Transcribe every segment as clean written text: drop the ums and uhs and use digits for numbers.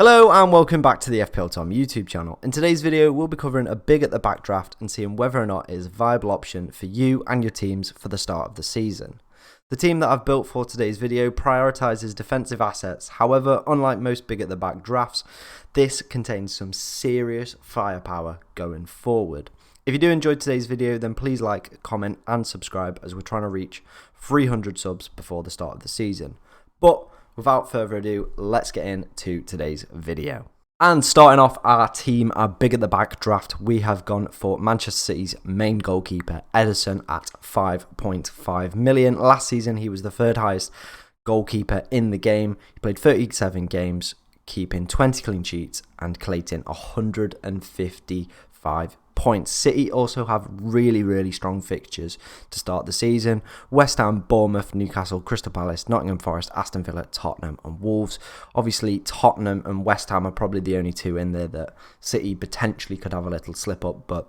Hello and welcome back to the FPL Tom YouTube channel. In today's video we'll be covering a big at the back draft and seeing whether or not it is a viable option for you and your teams for the start of the season. The team that I've built for today's video prioritises defensive assets, however unlike most big at the back drafts, this contains some serious firepower going forward. If you do enjoy today's video then please like, comment and subscribe as we're trying to reach 300 subs before the start of the season. But without further ado, let's get into today's video. And starting off our team, our big at the back draft, we have gone for Manchester City's main goalkeeper, Ederson, at 5.5 million. Last season, he was the third highest goalkeeper in the game. He played 37 games, keeping 20 clean sheets and collating 155 points. City also have really strong fixtures to start the season. West Ham, Bournemouth, Newcastle, Crystal Palace, Nottingham Forest, Aston Villa, Tottenham and Wolves. Obviously Tottenham and West Ham are probably the only two in there that City potentially could have a little slip up, but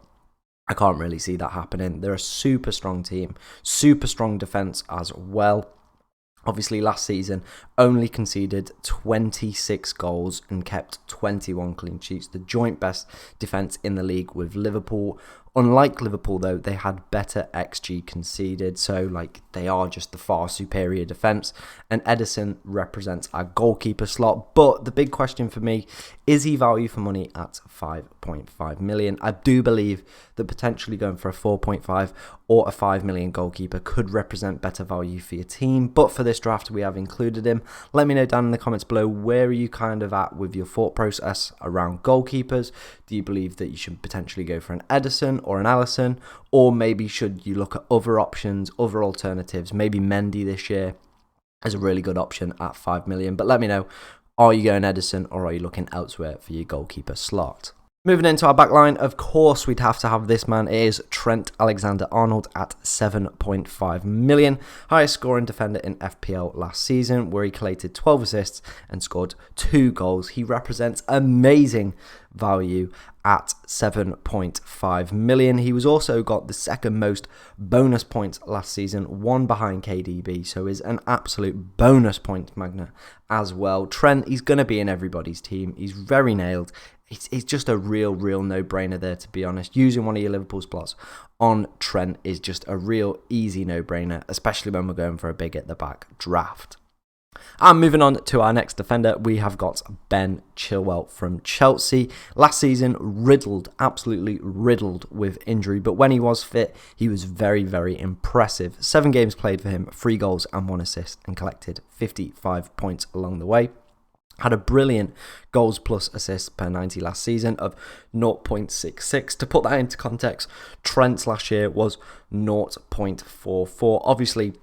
I can't really see that happening. They're a super strong team, super strong defence as well. Obviously, last season, only conceded 26 goals and kept 21 clean sheets. The joint best defence in the league with Liverpool. Unlike Liverpool, though, they had better XG conceded. So, they are just the far superior defence. And Ederson represents our goalkeeper slot. But the big question for me, is he value for money at 5.5 million? I do believe that potentially going for a 4.5 or a 5 million goalkeeper could represent better value for your team. But for this draft, we have included him. Let me know down in the comments below, where are you kind of at with your thought process around goalkeepers? Do you believe that you should potentially go for an Ederson or an Alisson, or maybe should you look at other options, other alternatives? Maybe Mendy this year is a really good option at 5 million. But let me know, are you going Ederson or are you looking elsewhere for your goalkeeper slot? Moving into our back line, of course, we'd have to have this man. It is Trent Alexander-Arnold at 7.5 million. Highest scoring defender in FPL last season, where he collated 12 assists and scored 2 goals. He represents amazing value at 7.5 million. He was also got the second most bonus points last season, one behind KDB, so is an absolute bonus point magnet as well. Trent, he's going to be in everybody's team. He's very nailed. It's just a real no-brainer there, to be honest. Using one of your Liverpool spots on Trent is just a real easy no-brainer, especially when we're going for a big at the back draft. And moving on to our next defender, we have got Ben Chilwell from Chelsea. Last season, absolutely riddled with injury, but when he was fit, he was very impressive. 7 games played for him, 3 goals and 1 assist, and collected 55 points along the way. Had a brilliant goals plus assists per 90 last season of 0.66. To put that into context, Trent's last year was 0.44. Obviously,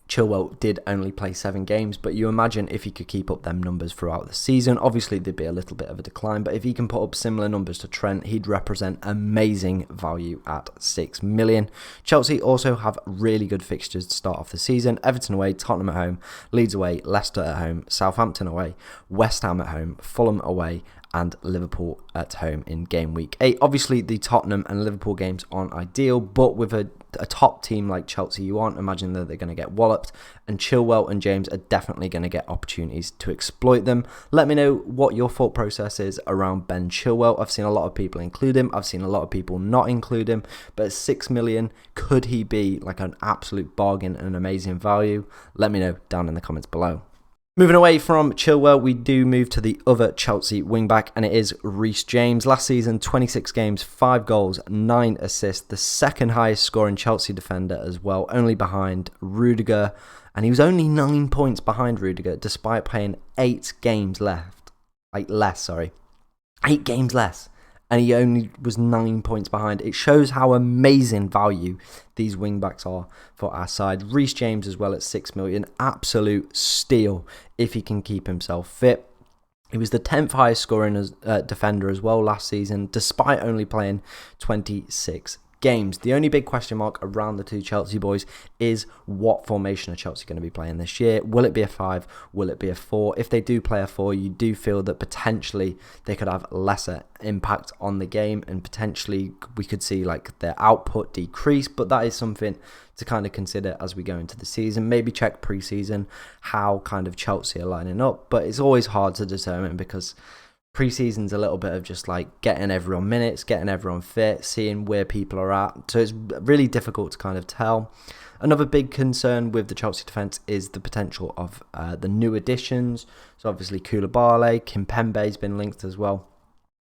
Chilwell did only play 7 games, but you imagine if he could keep up them numbers throughout the season. Obviously, there'd be a little bit of a decline, but if he can put up similar numbers to Trent, he'd represent amazing value at 6 million. Chelsea also have really good fixtures to start off the season. Everton away, Tottenham at home, Leeds away, Leicester at home, Southampton away, West Ham at home, Fulham away, and Liverpool at home in game week 8. Obviously, the Tottenham and Liverpool games aren't ideal, but with a top team like Chelsea, you aren't imagining that they're going to get walloped, and Chilwell and James are definitely going to get opportunities to exploit them. Let me know what your thought process is around Ben Chilwell. I've seen a lot of people include him. I've seen a lot of people not include him, but at 6 million, could he be like an absolute bargain and an amazing value? Let me know down in the comments below. Moving away from Chilwell, we do move to the other Chelsea wingback, and it is Reece James. Last season, 26 games, 5 goals, 9 assists, the second highest scoring Chelsea defender as well, only behind Rudiger, and he was only 9 points behind Rudiger, despite playing 8 games left. 8 games less. And he only was 9 points behind. It shows how amazing value these wingbacks are for our side. Reece James as well at 6 million. Absolute steal if he can keep himself fit. He was the 10th highest scoring defender as well last season, despite only playing 26 games. The only big question mark around the two Chelsea boys is what formation are Chelsea going to be playing this year? Will it be a 5? Will it be a 4? If they do play a 4, you do feel that potentially they could have lesser impact on the game, and potentially we could see like their output decrease, but that is something to kind of consider as we go into the season. Maybe check pre-season how kind of Chelsea are lining up, but it's always hard to determine because pre-season's a little bit of just like getting everyone minutes, getting everyone fit, seeing where people are at. So it's really difficult to kind of tell. Another big concern with the Chelsea defence is the potential of the new additions. So obviously Koulibaly, Kimpembe's been linked as well.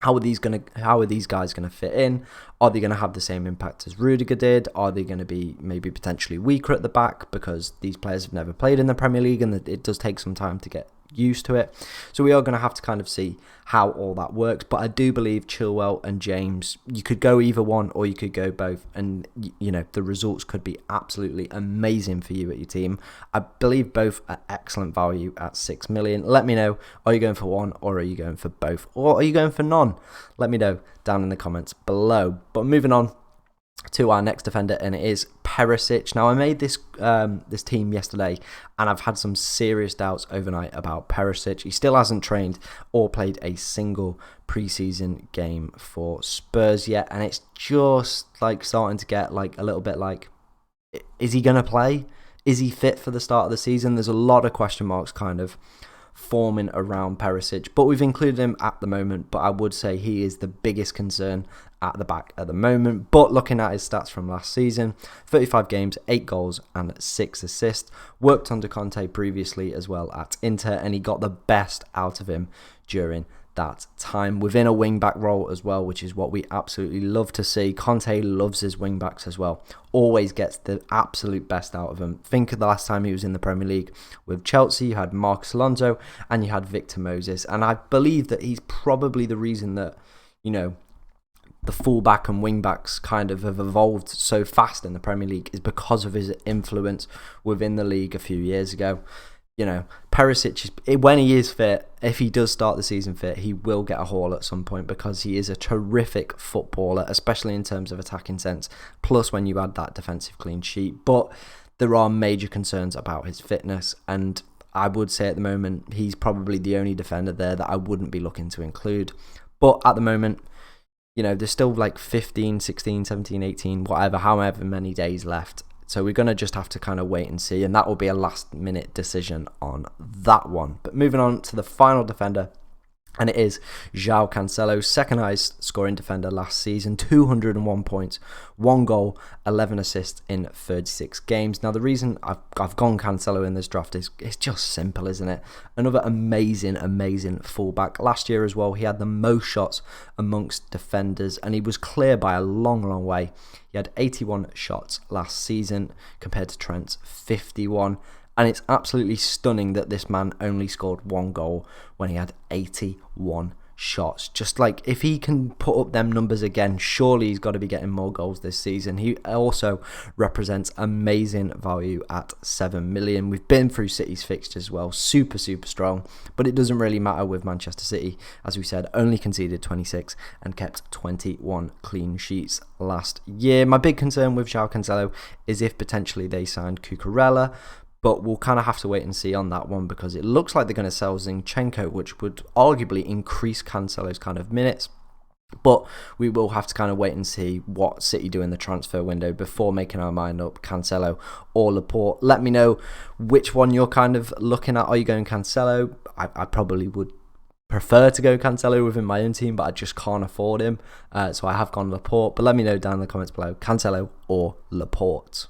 How are these guys going to fit in? Are they going to have the same impact as Rudiger did? Are they going to be maybe potentially weaker at the back because these players have never played in the Premier League and it does take some time to get used to it? So we are going to have to kind of see how all that works, but I do believe Chilwell and James, you could go either one or you could go both, and you know the results could be absolutely amazing for you at your team. I believe both are excellent value at 6 million. Let me know, are you going for one or are you going for both, or are you going for none? Let me know down in the comments below. But moving on to our next defender, and it is Perisic. Now I made this team yesterday and I've had some serious doubts overnight about Perisic. He still hasn't trained or played a single pre-season game for Spurs yet, and it's just like starting to get like a little bit like, is he going to play? Is he fit for the start of the season? There's a lot of question marks kind of forming around Perisic, but we've included him at the moment. But I would say he is the biggest concern at the back at the moment. But looking at his stats from last season, 35 games, 8 goals and 6 assists. Worked under Conte previously as well at Inter, and he got the best out of him during that time within a wing-back role as well, which is what we absolutely love to see. Conte loves his wing-backs as well. Always gets the absolute best out of them. Think of the last time he was in the Premier League with Chelsea. You had Marcos Alonso and you had Victor Moses, and I believe that he's probably the reason that, you know, the fullback and wing-backs kind of have evolved so fast in the Premier League is because of his influence within the league a few years ago. You know, Perisic, when he is fit, if he does start the season fit, he will get a haul at some point because he is a terrific footballer, especially in terms of attacking sense, plus when you add that defensive clean sheet. But there are major concerns about his fitness, and I would say at the moment he's probably the only defender there that I wouldn't be looking to include. But at the moment, you know, there's still like 15, 16, 17, 18, whatever, however many days left. So we're going to just have to kind of wait and see, and that will be a last minute decision on that one. But moving on to the final defender, and it is João Cancelo, second highest scoring defender last season, 201 points, 1 goal, 11 assists in 36 games. Now the reason I've gone Cancelo in this draft is it's just simple, isn't it? Another amazing fullback. Last year as well, he had the most shots amongst defenders, and he was clear by a long way. He had 81 shots last season compared to Trent's 51. And it's absolutely stunning that this man only scored 1 goal when he had 81 shots. Just like, if he can put up them numbers again, surely he's got to be getting more goals this season. He also represents amazing value at 7 million. We've been through City's fixtures as well, super strong, but it doesn't really matter with Manchester City. As we said, only conceded 26 and kept 21 clean sheets last year. My big concern with João Cancelo is if potentially they signed Cucurella, but we'll kind of have to wait and see on that one because it looks like they're going to sell Zinchenko, which would arguably increase Cancelo's kind of minutes. But we will have to kind of wait and see what City do in the transfer window before making our mind up, Cancelo or Laporte. Let me know which one you're kind of looking at. Are you going Cancelo? I probably would prefer to go Cancelo within my own team, but I just can't afford him. So I have gone Laporte. But let me know down in the comments below, Cancelo or Laporte.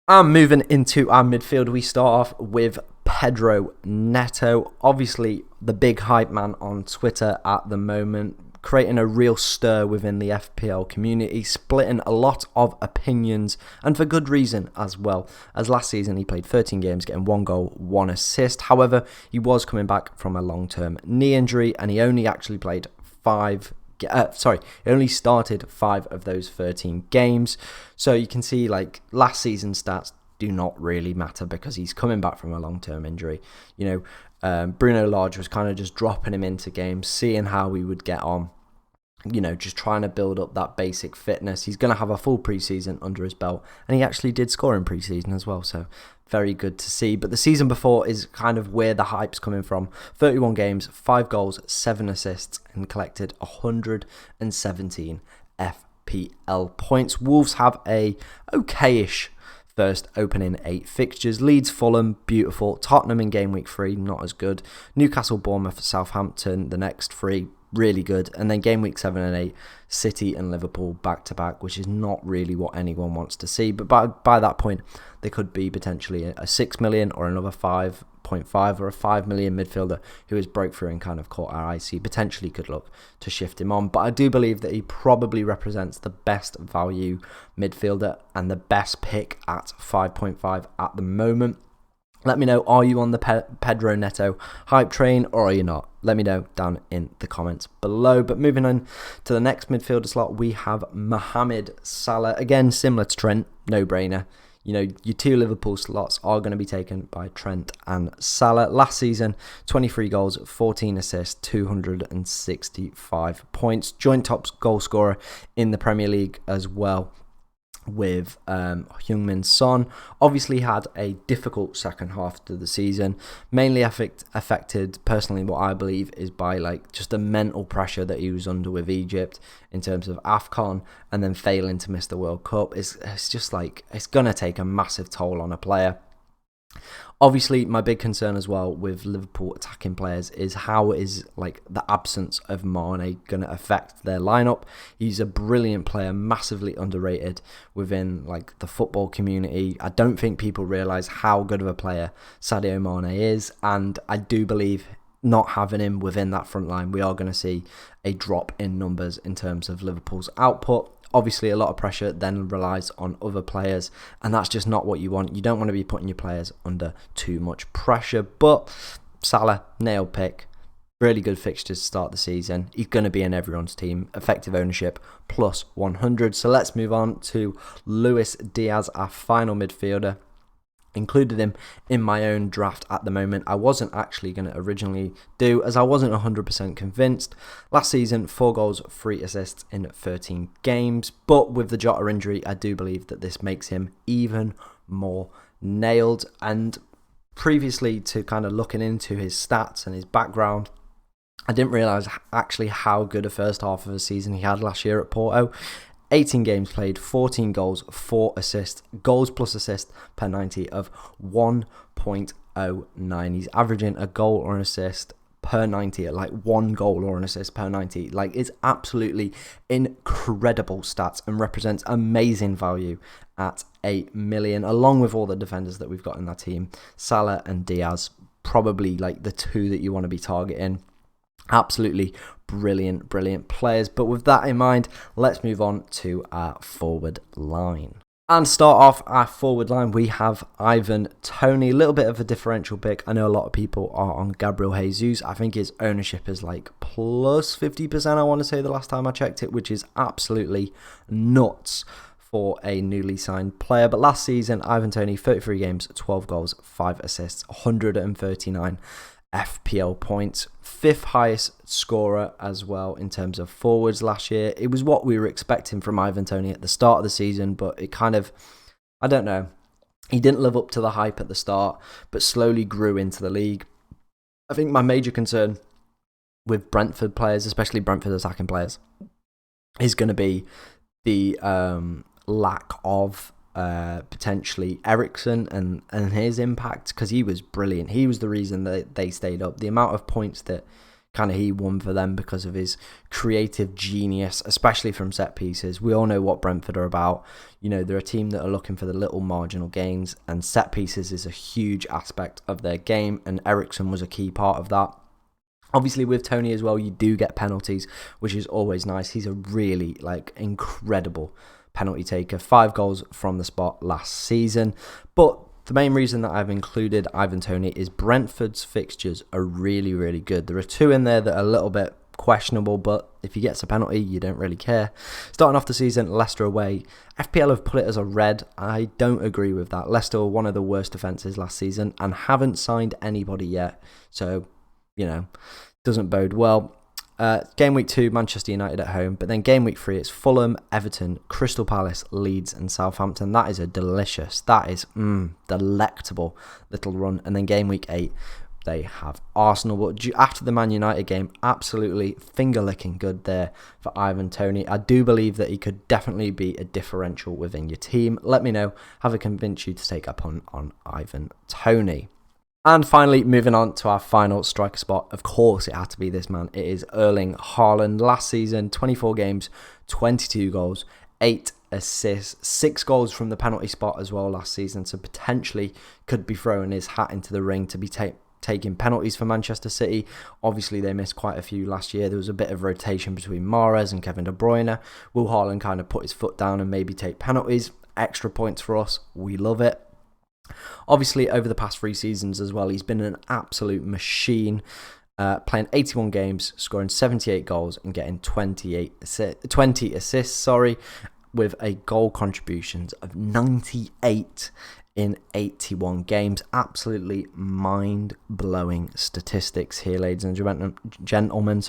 And moving into our midfield, we start off with Pedro Neto, obviously the big hype man on Twitter at the moment, creating a real stir within the FPL community, splitting a lot of opinions, and for good reason as well, as last season he played 13 games, getting 1 goal, 1 assist. However, he was coming back from a long-term knee injury, and he only actually played he only started 5 of those 13 games. So you can see, like, last season's stats do not really matter because he's coming back from a long-term injury. You know, Bruno Lage was kind of just dropping him into games, seeing how he would get on. just trying to build up that basic fitness. He's going to have a full preseason under his belt, and he actually did score in preseason as well, so very good to see. But the season before is kind of where the hype's coming from. 31 games, 5 goals, 7 assists, and collected 117 FPL points. Wolves have a okayish first opening 8 fixtures. Leeds, Fulham, beautiful. Tottenham in game week 3, not as good. Newcastle, Bournemouth, Southampton, the next 3, really good. And then game week 7 and 8, City and Liverpool back to back, which is not really what anyone wants to see. But by that point, they could be potentially a 6 million or another 5.5 or a 5 million midfielder who has broke through and kind of caught our eye. So you potentially could look to shift him on. But I do believe that he probably represents the best value midfielder and the best pick at 5.5 at the moment. Let me know, are you on the Pedro Neto hype train or are you not? Let me know down in the comments below. But moving on to the next midfielder slot, we have Mohamed Salah. Again, similar to Trent, no-brainer. Your 2 Liverpool slots are going to be taken by Trent and Salah. Last season, 23 goals, 14 assists, 265 points. Joint top goal scorer in the Premier League as well with Heung-min Son. Obviously had a difficult second half to the season, mainly affected personally what I believe is by just the mental pressure that he was under with Egypt in terms of AFCON and then failing to miss the World Cup. It's just it's going to take a massive toll on a player. Obviously, my big concern as well with Liverpool attacking players is how is the absence of Mane going to affect their lineup. He's a brilliant player, massively underrated within the football community. I don't think people realise how good of a player Sadio Mane is, and I do believe not having him within that front line, we are going to see a drop in numbers in terms of Liverpool's output. Obviously, a lot of pressure then relies on other players, and that's just not what you want. You don't want to be putting your players under too much pressure. But Salah, nail pick. Really good fixtures to start the season. He's going to be in everyone's team. Effective ownership plus 100. So let's move on to Luis Diaz, our final midfielder. Included him in my own draft at the moment. I wasn't actually going to originally do, as I wasn't 100% convinced. Last season, 4 goals, 3 assists in 13 games. But with the Jota injury, I do believe that this makes him even more nailed. And previously to kind of looking into his stats and his background, I didn't realise actually how good a first half of the season he had last year at Porto. 18 games played, 14 goals, 4 assists, goals plus assist per 90 of 1.09. He's averaging a goal or an assist per 90 at 1 goal or an assist per 90. It's absolutely incredible stats and represents amazing value at 8 million, along with all the defenders that we've got in that team. Salah and Diaz, probably the 2 that you want to be targeting. Absolutely brilliant players. But with that in mind, let's move on to our forward line. And start off our forward line, we have Ivan Toney. A little bit of a differential pick. I know a lot of people are on Gabriel Jesus. I think his ownership is plus 50%, I want to say, the last time I checked it, which is absolutely nuts for a newly signed player. But last season, Ivan Toney, 33 games, 12 goals, 5 assists, 139 FPL points, 5th highest scorer as well in terms of forwards last year. It was what we were expecting from Ivan Toney at the start of the season, but it kind of, I don't know, he didn't live up to the hype at the start, but slowly grew into the league. I think my major concern with Brentford players, especially Brentford attacking players, is going to be the lack of potentially Eriksen and his impact, because he was brilliant. He was the reason that they stayed up. The amount of points that kind of he won for them because of his creative genius, especially from set pieces. We all know what Brentford are about. They're a team that are looking for the little marginal gains, and set pieces is a huge aspect of their game, and Eriksen was a key part of that. Obviously, with Toney as well, you do get penalties, which is always nice. He's a really incredible penalty taker. 5 goals from the spot last season. But the main reason that I've included Ivan Toney is Brentford's fixtures are really, really good. There are 2 in there that are a little bit questionable, but if he gets a penalty, you don't really care. Starting off the season, Leicester away. FPL have put it as a red. I don't agree with that. Leicester were one of the worst defences last season and haven't signed anybody yet. So, doesn't bode well. Game week 2, Manchester United at home, but then game week 3, it's Fulham, Everton, Crystal Palace, Leeds and Southampton. That is delectable little run. And then game week 8, they have Arsenal. But after the Man United game, absolutely finger-licking good there for Ivan Toney. I do believe that he could definitely be a differential within your team. Let me know. Have I convinced you to take up on Ivan Toney? And finally, moving on to our final striker spot. Of course, it had to be this man. It is Erling Haaland. Last season, 24 games, 22 goals, 8 assists, 6 goals from the penalty spot as well last season. So potentially could be throwing his hat into the ring to be taking penalties for Manchester City. Obviously, they missed quite a few last year. There was a bit of rotation between Mahrez and Kevin De Bruyne. Will Haaland kind of put his foot down and maybe take penalties? Extra points for us. We love it. Obviously, over the past 3 seasons as well, he's been an absolute machine, playing 81 games, scoring 78 goals and getting 20 assists, with a goal contributions of 98 in 81 games. Absolutely mind-blowing statistics here, ladies and gentlemen.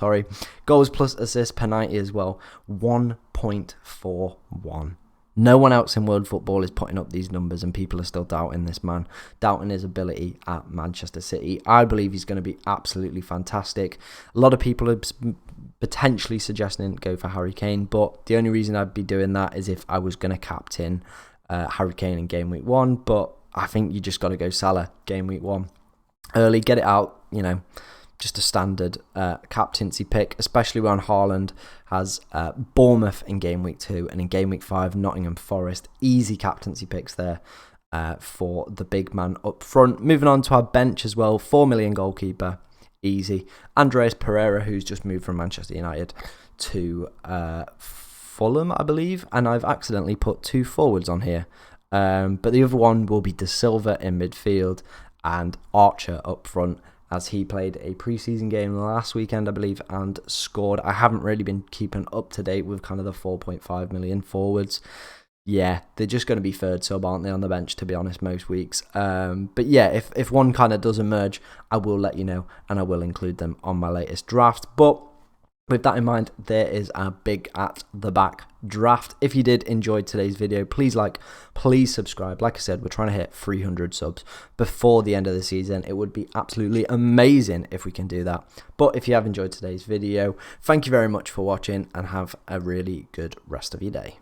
Goals plus assists per 90 as well, 1.41. No one else in world football is putting up these numbers, and people are still doubting this man, doubting his ability at Manchester City. I believe he's going to be absolutely fantastic. A lot of people are potentially suggesting go for Harry Kane, but the only reason I'd be doing that is if I was going to captain Harry Kane in game week 1, but I think you just got to go Salah game week 1. Early, get it out, just a standard captaincy pick, especially when Haaland has Bournemouth in game week 2 and in game week 5 Nottingham Forest. Easy captaincy picks there for the big man up front. Moving on to our bench as well, 4 million goalkeeper, easy. Andreas Pereira, who's just moved from Manchester United to Fulham, I believe, and I've accidentally put 2 forwards on here. But the other one will be De Silva in midfield and Archer up front, as he played a preseason game last weekend, I believe, and scored. I haven't really been keeping up to date with kind of the 4.5 million forwards. Yeah, they're just going to be third sub, aren't they, on the bench, to be honest, most weeks. But yeah, if one kind of does emerge, I will let you know, and I will include them on my latest draft. But with that in mind, there is our big at the back draft. If you did enjoy today's video, please please subscribe. Like I said, we're trying to hit 300 subs before the end of the season. It would be absolutely amazing if we can do that. But if you have enjoyed today's video, thank you very much for watching and have a really good rest of your day.